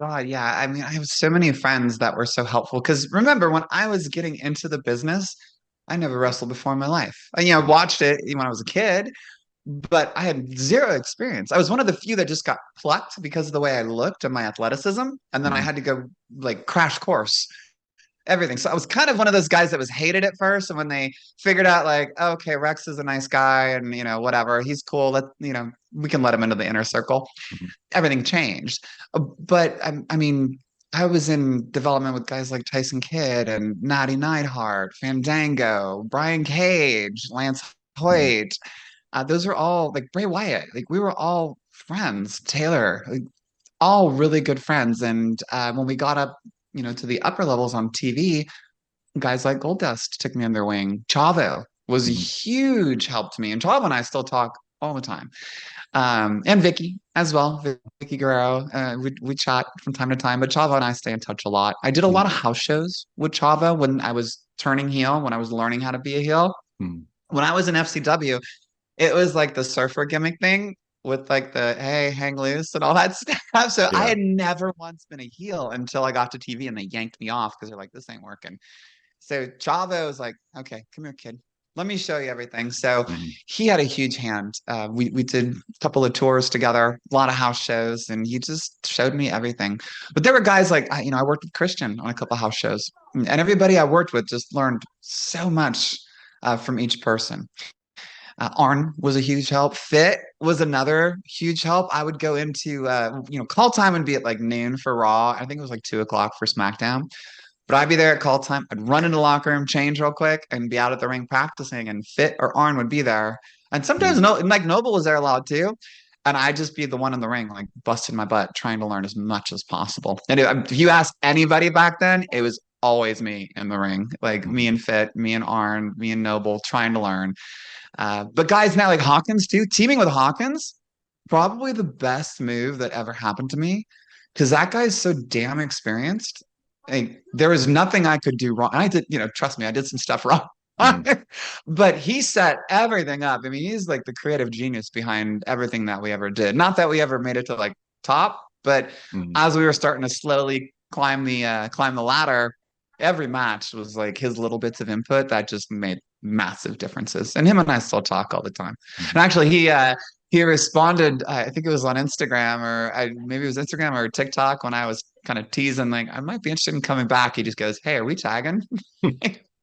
God, yeah. I mean, I have so many friends that were so helpful. Because remember, when I was getting into the business, I never wrestled before in my life. I watched it when I was a kid, but I had zero experience. I was one of the few that just got plucked because of the way I looked and my athleticism. And then I Mhm. had to go like crash course everything. So I was kind of one of those guys that was hated at first. And when they figured out like, okay, Rex is a nice guy and whatever, he's cool. We can let him into the inner circle. Mhm. Everything changed. But I mean, I was in development with guys like Tyson Kidd and Natty Neidhart, Fandango, Brian Cage, Lance Mhm. Hoyt. Those are all like Bray Wyatt. Like we were all friends. Taylor, like, all really good friends. And when we got up, to the upper levels on TV, guys like Goldust took me under their wing. Chavo was a Mhm. huge help to me, and Chavo and I still talk all the time. And Vicky as well, Vicky Guerrero. We chat from time to time, but Chavo and I stay in touch a lot. I did a lot Mhm. of house shows with Chavo when I was turning heel, when I was learning how to be a heel. Mhm. When I was in FCW, it was like the surfer gimmick thing with like the hey, hang loose and all that stuff. So I Yeah. had never once been a heel until I got to TV and they yanked me off because they're like, this ain't working. So Chavo was like, okay, come here, kid. Let me show you everything. So Mhm. he had a huge hand. We did a couple of tours together, a lot of house shows, and he just showed me everything. But there were guys like, I worked with Christian on a couple of house shows, and everybody I worked with just learned so much from each person. Arn was a huge help. Fit was another huge help. I would go into, call time would be at like noon for Raw. I think it was like 2 o'clock for SmackDown. But I'd be there at call time. I'd run into the locker room, change real quick, and be out at the ring practicing. And Fit or Arn would be there. And sometimes Mhm. Mike Noble was there a lot too. And I'd just be the one in the ring, like busting my butt, trying to learn as much as possible. And if you ask anybody back then, it was always me in the ring, like me Mhm. and Fit, me and Arn, me and Noble, trying to learn. But guys now like Hawkins too, teaming with Hawkins, probably the best move that ever happened to me because that guy's so damn experienced. Like, there was nothing I could do wrong. And I did, trust me, I did some stuff wrong. Mhm. But he set everything up. I mean, he's like the creative genius behind everything that we ever did. Not that we ever made it to like top, but Mhm. as we were starting to slowly climb the ladder, every match was like his little bits of input that just made massive differences. And him and I still talk all the time. Mhm. And actually, he responded. I think it was on Instagram or maybe it was Instagram or TikTok when I was kind of teasing like I might be interested in coming back. He just goes, "Hey, are we tagging?"